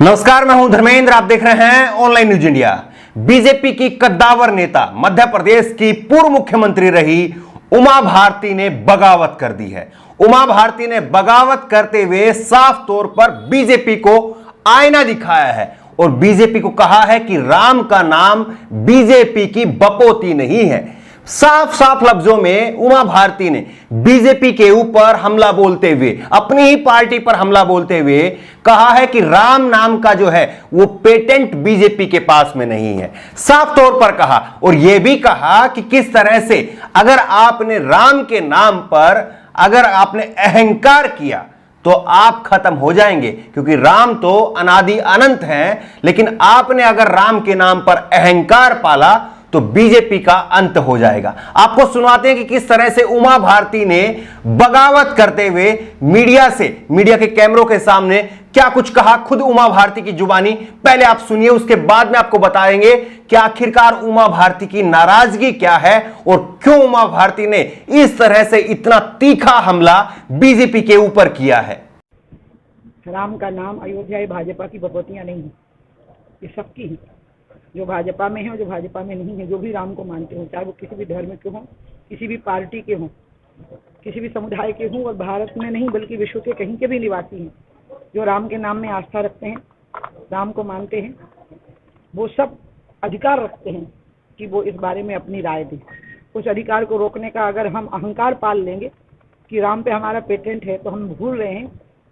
नमस्कार, मैं हूं धर्मेंद्र। आप देख रहे हैं ऑनलाइन न्यूज इंडिया। बीजेपी की कद्दावर नेता मध्य प्रदेश की पूर्व मुख्यमंत्री रही उमा भारती ने बगावत कर दी है। उमा भारती ने बगावत करते हुए साफ तौर पर बीजेपी को आईना दिखाया है और बीजेपी को कहा है कि राम का नाम बीजेपी की बपोती नहीं है। साफ साफ लफ्जों में उमा भारती ने बीजेपी के ऊपर हमला बोलते हुए, अपनी ही पार्टी पर हमला बोलते हुए कहा है कि राम नाम का जो है वो पेटेंट बीजेपी के पास में नहीं है। साफ तौर पर कहा और यह भी कहा कि किस तरह से अगर आपने राम के नाम पर अगर आपने अहंकार किया तो आप खत्म हो जाएंगे, क्योंकि राम तो अनादि अनंत हैं, लेकिन आपने अगर राम के नाम पर अहंकार पाला तो बीजेपी का अंत हो जाएगा। आपको सुनाते हैं कि किस तरह से उमा भारती ने बगावत करते हुए मीडिया के कैमरों के सामने क्या कुछ कहा, खुद उमा भारती की जुबानी। पहले आप सुनिए, उसके बाद में आपको बताएंगे कि आखिरकार उमा भारती की नाराजगी क्या है और क्यों उमा भारती ने इस तरह से इतना तीखा हमला बीजेपी के ऊपर किया है। राम का नाम अयोध्या भाजपा की बपोतियां नहीं है, ये सबकी है, जो भाजपा में है और जो भाजपा में नहीं है। जो भी राम को मानते हो, चाहे वो किसी भी धर्म के हों, किसी भी पार्टी के हों, किसी भी समुदाय के हों, और भारत में नहीं बल्कि विश्व के कहीं के भी निवासी हैं, जो राम के नाम में आस्था रखते हैं, राम को मानते हैं, वो सब अधिकार रखते हैं कि वो इस बारे में अपनी राय दें। उस अधिकार को रोकने का अगर हम अहंकार पाल लेंगे कि राम पे हमारा पेटेंट है, तो हम भूल रहे हैं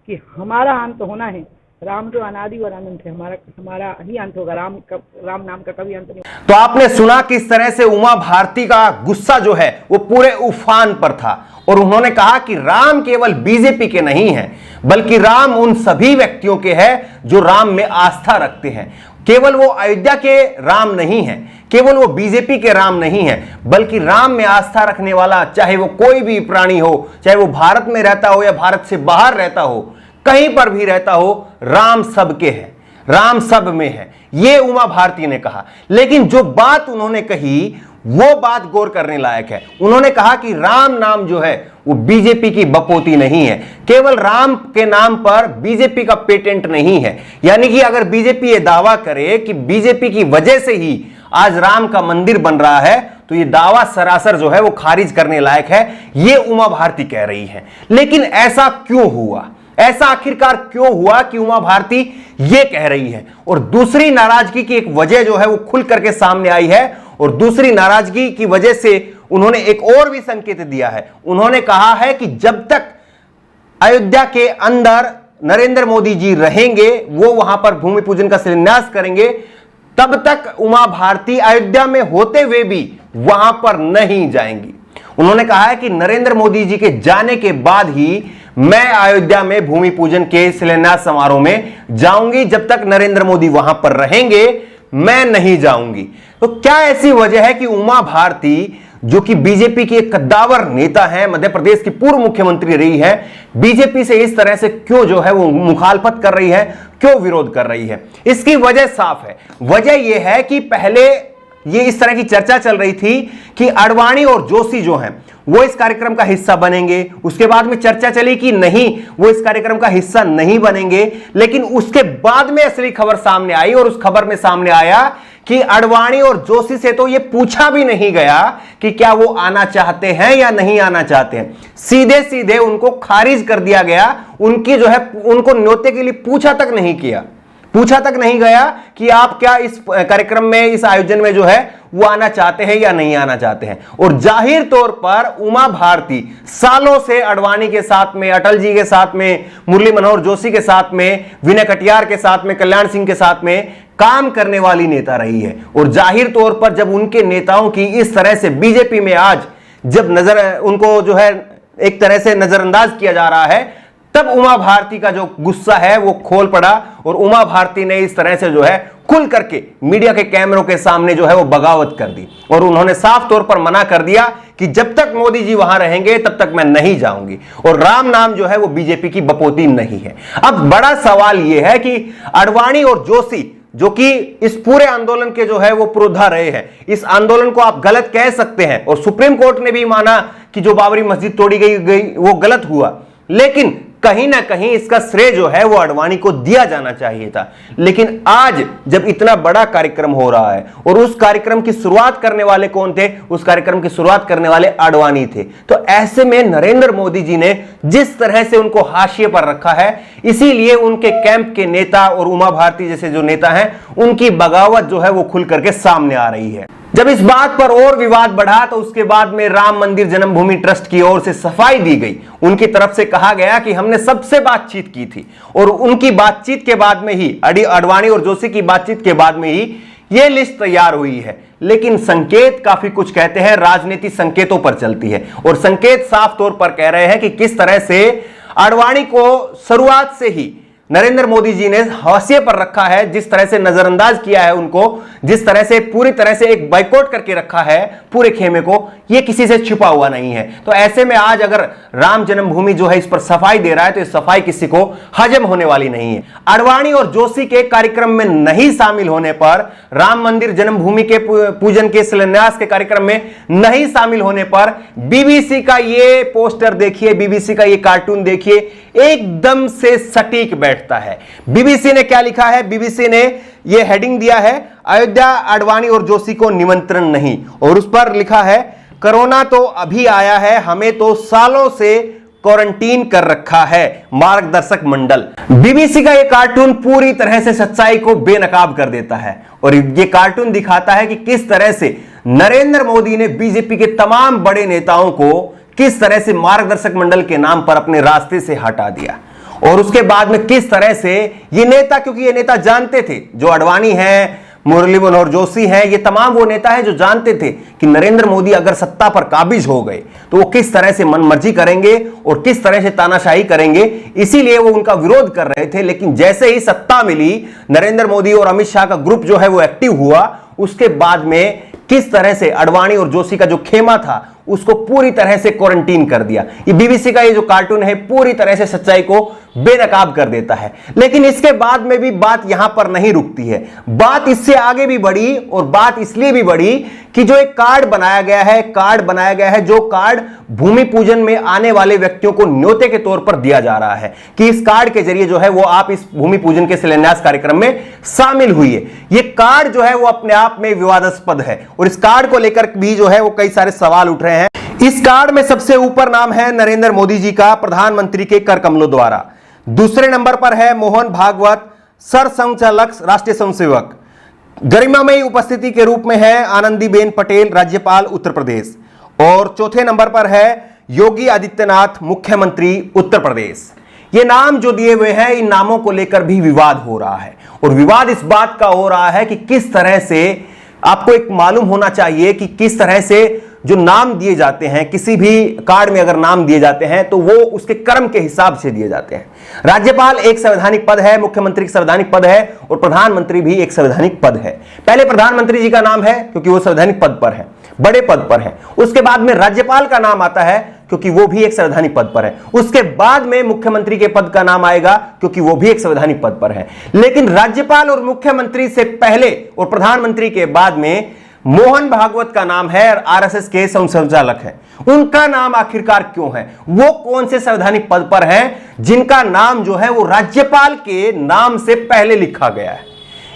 कि हमारा अंत होना है। राम जो अनादि और अनंत है, हमारा ही अंत होगा। राम नाम का कभी अंत नहीं। तो आपने सुना किस तरह से उमा भारती का गुस्सा जो है वो पूरे उफान पर था और उन्होंने कहा कि राम केवल बीजेपी के नहीं है, बल्कि राम उन सभी व्यक्तियों के हैं जो राम में आस्था रखते हैं। केवल वो अयोध्या के राम नहीं है, केवल वो बीजेपी के राम नहीं है, बल्कि राम में आस्था रखने वाला चाहे वो कोई भी प्राणी हो, चाहे वो भारत में रहता हो या भारत से बाहर रहता हो, कहीं पर भी रहता हो, राम सबके है, राम सब में है, ये उमा भारती ने कहा। लेकिन जो बात उन्होंने कही वो बात गौर करने लायक है। उन्होंने कहा कि राम नाम जो है वो बीजेपी की बपोती नहीं है, केवल राम के नाम पर बीजेपी का पेटेंट नहीं है। यानी कि अगर बीजेपी ये दावा करे कि बीजेपी की वजह से ही आज राम का मंदिर बन रहा है, तो ये दावा सरासर जो है वो खारिज करने लायक है, ये उमा भारती कह रही है। लेकिन ऐसा क्यों हुआ, ऐसा आखिरकार क्यों हुआ कि उमा भारती यह कह रही है। और दूसरी नाराजगी की एक वजह जो है वो खुल करके सामने आई है और दूसरी नाराजगी की वजह से उन्होंने एक और भी संकेत दिया है। उन्होंने कहा है कि जब तक अयोध्या के अंदर नरेंद्र मोदी जी रहेंगे, वो वहां पर भूमि पूजन का शिलान्यास करेंगे, तब तक उमा भारती अयोध्या में होते हुए भी वहां पर नहीं जाएंगी। उन्होंने कहा है कि नरेंद्र मोदी जी के जाने के बाद ही मैं अयोध्या में भूमि पूजन के शिलान्यास समारोह में जाऊंगी, जब तक नरेंद्र मोदी वहां पर रहेंगे मैं नहीं जाऊंगी। तो क्या ऐसी वजह है कि उमा भारती, जो कि बीजेपी की एक कद्दावर नेता है, मध्य प्रदेश की पूर्व मुख्यमंत्री रही है, बीजेपी से इस तरह से क्यों जो है वो मुखालफत कर रही है, क्यों विरोध कर रही है? इसकी वजह साफ है। वजह यह है कि पहले ये इस तरह की चर्चा चल रही थी कि आडवाणी और जोशी जो हैं वो इस कार्यक्रम का हिस्सा बनेंगे। उसके बाद में चर्चा चली कि नहीं, वो इस कार्यक्रम का हिस्सा नहीं बनेंगे। लेकिन उसके बाद में असली खबर सामने आई और उस खबर में सामने आया कि आडवाणी और जोशी से तो ये पूछा भी नहीं गया कि क्या वो आना चाहते हैं या नहीं आना चाहते हैं। सीधे सीधे उनको खारिज कर दिया गया। उनकी जो है उनको न्योते के लिए पूछा तक नहीं गया कि आप क्या इस कार्यक्रम में, इस आयोजन में जो है वो आना चाहते हैं या नहीं आना चाहते हैं। और जाहिर तौर पर उमा भारती सालों से आडवाणी के साथ में, अटल जी के साथ में, मुरली मनोहर जोशी के साथ में, विनय कटियार के साथ में, कल्याण सिंह के साथ में काम करने वाली नेता रही है। और जाहिर तौर पर जब उनके नेताओं की इस तरह से बीजेपी में आज जब उनको जो है एक तरह से नजरअंदाज किया जा रहा है, तब उमा भारती का जो गुस्सा है वो खोल पड़ा और उमा भारती ने इस तरह से जो है खुल करके मीडिया के कैमरों के सामने जो है वो बगावत कर दी और उन्होंने साफ तौर पर मना कर दिया कि जब तक मोदी जी वहां रहेंगे तब तक मैं नहीं जाऊंगी और राम नाम जो है वो बीजेपी की बपोती नहीं है। अब बड़ा सवाल यह है कि आडवाणी और जोशी, जो कि इस पूरे आंदोलन के जो है वो पुरोधा रहे हैं, इस आंदोलन को आप गलत कह सकते हैं और सुप्रीम कोर्ट ने भी माना कि जो बाबरी मस्जिद तोड़ी गई वो गलत हुआ, लेकिन कहीं ना कहीं इसका श्रेय जो है वो आडवाणी को दिया जाना चाहिए था। लेकिन आज जब इतना बड़ा कार्यक्रम हो रहा है और उस कार्यक्रम की शुरुआत करने वाले कौन थे? उस कार्यक्रम की शुरुआत करने वाले आडवाणी थे। तो ऐसे में नरेंद्र मोदी जी ने जिस तरह से उनको हाशिए पर रखा है, इसीलिए उनके कैंप के नेता और उमा भारती जैसे जो नेता हैं, उनकी बगावत जो है वो खुल करके सामने आ रही है। जब इस बात पर और विवाद बढ़ा तो उसके बाद में राम मंदिर जन्मभूमि ट्रस्ट की ओर से सफाई दी गई। उनकी तरफ से कहा गया कि हमने सबसे बातचीत की थी और उनकी बातचीत के बाद में ही, आडवाणी और जोशी की बातचीत के बाद में ही यह लिस्ट तैयार हुई है। लेकिन संकेत काफी कुछ कहते हैं, राजनीति संकेतों पर चलती है और संकेत साफ तौर पर कह रहे हैं कि किस तरह से आडवाणी को शुरुआत से ही नरेंद्र मोदी जी ने हाशिए पर रखा है, जिस तरह से नजरअंदाज किया है उनको, जिस तरह से पूरी तरह से एक बाइकआउट करके रखा है पूरे खेमे को, यह किसी से छिपा हुआ नहीं है। तो ऐसे में आज अगर राम जन्मभूमि जो है इस पर सफाई दे रहा है तो इस सफाई किसी को हजम होने वाली नहीं है। आडवाणी और जोशी के कार्यक्रम में नहीं शामिल होने पर, राम मंदिर जन्मभूमि के पूजन के शिलान्यास के कार्यक्रम में नहीं शामिल होने पर बीबीसी का ये पोस्टर देखिए, बीबीसी का ये कार्टून देखिए, एकदम से सटीक बैठता है। बीबीसी ने क्या लिखा है? बीबीसी ने यह हेडिंग दिया है, अयोध्या आडवाणी और जोशी को निमंत्रण नहीं, और उस पर लिखा है, कोरोना तो अभी आया है, हमें तो सालों से क्वारंटीन कर रखा है मार्गदर्शक मंडल। बीबीसी का यह कार्टून पूरी तरह से सच्चाई को बेनकाब कर देता है और यह कार्टून दिखाता है कि किस तरह से नरेंद्र मोदी ने बीजेपी के तमाम बड़े नेताओं को किस तरह से मार्गदर्शक मंडल के नाम पर अपने रास्ते से हटा दिया और उसके बाद में किस तरह से ये नेता, क्योंकि ये नेता जानते थे, जो आडवाणी हैं, मुरली मनोहर जोशी हैं, ये तमाम वो नेता हैं जो जानते थे कि नरेंद्र मोदी अगर सत्ता पर काबिज हो गए तो वो किस तरह से मनमर्जी करेंगे और किस तरह से तानाशाही करेंगे, इसीलिए वो उनका विरोध कर रहे थे। लेकिन जैसे ही सत्ता मिली, नरेंद्र मोदी और अमित शाह का ग्रुप जो है वो एक्टिव हुआ, उसके बाद में किस तरह से आडवाणी और जोशी का जो खेमा था उसको पूरी तरह से क्वारंटीन कर दिया। ये बीबीसी का ये जो कार्टून है पूरी तरह से सच्चाई को बेनकाब कर देता है। लेकिन इसके बाद में भी बात यहां पर नहीं रुकती है, बात इससे आगे भी बढ़ी और बात इसलिए भी बढ़ी कि जो एक कार्ड बनाया गया है, जो कार्ड भूमि पूजन में आने वाले व्यक्तियों को न्योते के तौर पर दिया जा रहा है कि इस कार्ड के जरिए जो है वो आप इस भूमि पूजन के शिलान्यास कार्यक्रम में शामिल हुई। ये कार्ड जो है वो अपने आप में विवादास्पद है और इस कार्ड को लेकर भी जो है वो कई सारे सवाल उठ रहे हैं। इस कार्ड में सबसे ऊपर नाम है नरेंद्र मोदी जी का, प्रधानमंत्री के कर कमलों द्वारा। दूसरे नंबर पर है मोहन भागवत, सरसंघचालक, राष्ट्रीय स्वयंसेवक। गरिमामयी उपस्थिति के रूप में है आनंदीबेन पटेल, राज्यपाल उत्तर प्रदेश। और चौथे नंबर पर है योगी आदित्यनाथ, मुख्यमंत्री उत्तर प्रदेश। ये नाम जो दिए हुए हैं, इन नामों को लेकर भी विवाद हो रहा है और विवाद इस बात का हो रहा है कि किस तरह से, आपको एक मालूम होना चाहिए कि किस तरह से जो नाम दिए जाते हैं, किसी भी कार्ड में अगर नाम दिए जाते हैं तो वो उसके कर्म के हिसाब से दिए जाते हैं। राज्यपाल एक संवैधानिक पद है, मुख्यमंत्री एक संवैधानिक पद है और प्रधानमंत्री भी एक संवैधानिक पद है। पहले प्रधानमंत्री जी का नाम है क्योंकि वो संवैधानिक पद पर है, बड़े पद पर है। उसके बाद में राज्यपाल का नाम आता है क्योंकि वो भी एक संवैधानिक पद पर है। उसके बाद में मुख्यमंत्री के पद का नाम आएगा क्योंकि वो भी एक संवैधानिक पद पर है। लेकिन राज्यपाल और मुख्यमंत्री से पहले और प्रधानमंत्री के बाद में मोहन भागवत का नाम है और आरएसएस के संचालक है। उनका नाम आखिरकार क्यों है? वो कौन से संवैधानिक पद पर हैं जिनका नाम जो है वो राज्यपाल के नाम से पहले लिखा गया है?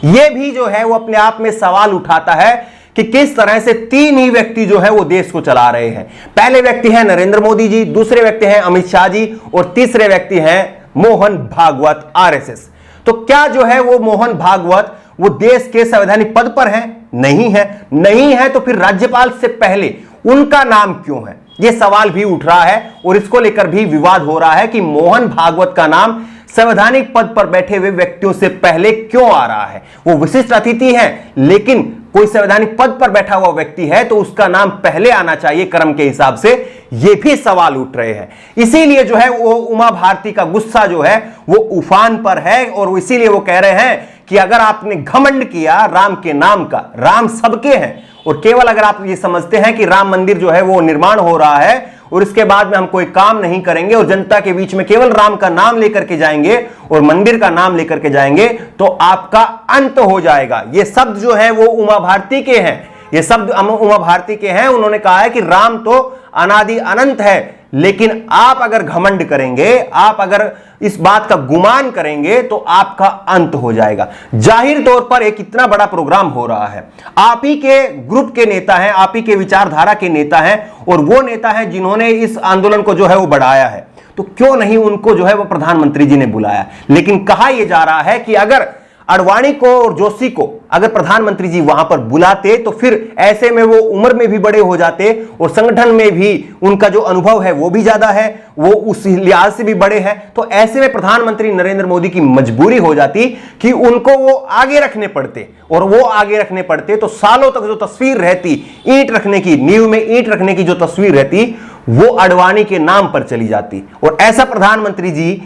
यह भी जो है वो अपने आप में सवाल उठाता है कि किस तरह से तीन ही व्यक्ति जो है वो देश को चला रहे हैं। पहले व्यक्ति हैं नरेंद्र मोदी जी, दूसरे व्यक्ति हैं अमित शाह जी और तीसरे व्यक्ति हैं मोहन भागवत, आरएसएस। तो क्या जो है वो मोहन भागवत वो देश के संवैधानिक पद पर हैं? नहीं है तो फिर राज्यपाल से पहले उनका नाम क्यों है? यह सवाल भी उठ रहा है और इसको लेकर भी विवाद हो रहा है कि मोहन भागवत का नाम संवैधानिक पद पर बैठे हुए व्यक्तियों से पहले क्यों आ रहा है? वो विशिष्ट अतिथि हैं, लेकिन कोई संवैधानिक पद पर बैठा हुआ व्यक्ति है तो उसका नाम पहले आना चाहिए क्रम के हिसाब से। ये भी सवाल उठ रहे हैं। इसीलिए जो है वो उमा भारती का गुस्सा जो है वो उफान पर है और इसीलिए वो कह रहे हैं कि अगर आपने घमंड किया राम के नाम का, राम सबके हैं और केवल अगर आप ये समझते हैं कि राम मंदिर जो है वो निर्माण हो रहा है और इसके बाद में हम कोई काम नहीं करेंगे और जनता के बीच में केवल राम का नाम लेकर के जाएंगे और मंदिर का नाम लेकर के जाएंगे तो आपका अंत हो जाएगा। ये शब्द जो है वो उमा भारती के हैं, ये शब्द उमा भारती के हैं। उन्होंने कहा है कि राम तो अनादि अनंत है, लेकिन आप अगर घमंड करेंगे, आप अगर इस बात का गुमान करेंगे तो आपका अंत हो जाएगा। जाहिर तौर पर एक इतना बड़ा प्रोग्राम हो रहा है, आप ही के ग्रुप के नेता हैं, आप ही के विचारधारा के नेता हैं, और वो नेता हैं जिन्होंने इस आंदोलन को जो है वो बढ़ाया है, तो क्यों नहीं उनको जो है वो प्रधानमंत्री जी ने बुलाया। लेकिन कहा यह जा रहा है कि अगर अडवाणी को और जोशी को अगर प्रधानमंत्री जी वहां पर बुलाते तो फिर ऐसे में वो उम्र में भी बड़े हो जाते और संगठन में भी उनका जो अनुभव है वो भी ज्यादा है, वो उस लिहाज से भी बड़े हैं, तो ऐसे में प्रधानमंत्री नरेंद्र मोदी की मजबूरी हो जाती कि उनको वो आगे रखने पड़ते, और वो आगे रखने पड़ते तो सालों तक जो तस्वीर रहती ईंट रखने की, नींव में ईंट रखने की जो तस्वीर रहती वो अडवाणी के नाम पर चली जाती। और ऐसा प्रधानमंत्री जी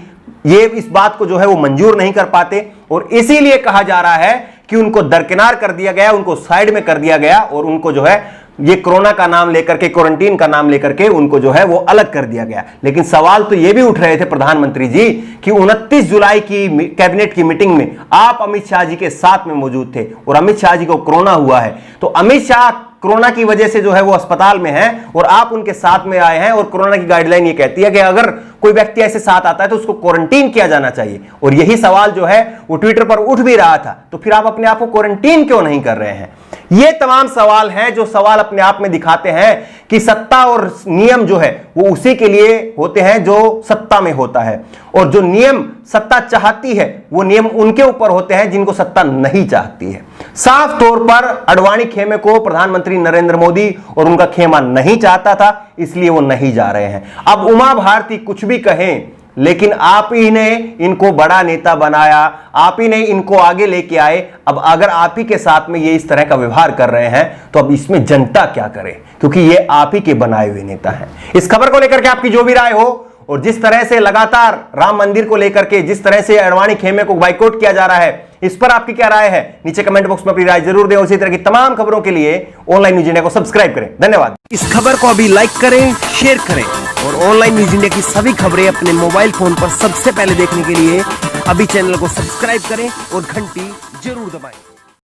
ये इस बात को जो है वो मंजूर नहीं कर पाते, और इसीलिए कहा जा रहा है कि उनको दरकिनार कर दिया गया, उनको साइड में कर दिया गया, और उनको जो है ये कोरोना का नाम लेकर के, क्वारंटीन का नाम लेकर के उनको जो है वो अलग कर दिया गया। लेकिन सवाल तो ये भी उठ रहे थे प्रधानमंत्री जी कि 29 जुलाई की कैबिनेट की मीटिंग में आप अमित शाह जी के साथ में मौजूद थे, और अमित शाह जी को कोरोना हुआ है, तो अमित शाह कोरोना की वजह से जो है वो अस्पताल में हैं और आप उनके साथ में आए हैं, और कोरोना की गाइडलाइन ये कहती है कि अगर कोई व्यक्ति ऐसे साथ आता है तो उसको क्वारंटीन किया जाना चाहिए, और यही सवाल जो है वो ट्विटर पर उठ भी रहा था, तो फिर आप अपने आप को क्वारंटीन क्यों नहीं कर रहे हैं। ये तमाम सवाल हैं जो सवाल अपने आप में दिखाते हैं कि सत्ता और नियम जो है वो उसी के लिए होते हैं जो सत्ता में होता है, और जो नियम सत्ता चाहती है वो नियम उनके ऊपर होते हैं जिनको सत्ता नहीं चाहती है। साफ तौर पर अडवाणी खेमे को प्रधानमंत्री नरेंद्र मोदी और उनका खेमा नहीं चाहता था, इसलिए वो नहीं जा रहे हैं। अब उमा भारती कुछ भी कहें, लेकिन आप ही ने इनको बड़ा नेता बनाया, आप ही ने इनको आगे लेके आए। अब अगर आप ही के साथ में ये इस तरह का व्यवहार कर रहे हैं तो अब इसमें जनता क्या करे, क्योंकि ये आप ही के बनाए हुए नेता हैं। इस खबर को लेकर के आपकी जो भी राय हो, और जिस तरह से लगातार राम मंदिर को लेकर के जिस तरह से अडवाणी खेमे को बाइकआउट किया जा रहा है, इस पर आपकी क्या राय है, नीचे कमेंट बॉक्स में अपनी राय जरूर दें। उसी तरह की तमाम खबरों के लिए ऑनलाइन न्यूज इंडिया को सब्सक्राइब करें। धन्यवाद। इस खबर को अभी लाइक करें, शेयर करें, और ऑनलाइन न्यूज इंडिया की सभी खबरें अपने मोबाइल फोन पर सबसे पहले देखने के लिए अभी चैनल को सब्सक्राइब करें और घंटी जरूर दबाएं।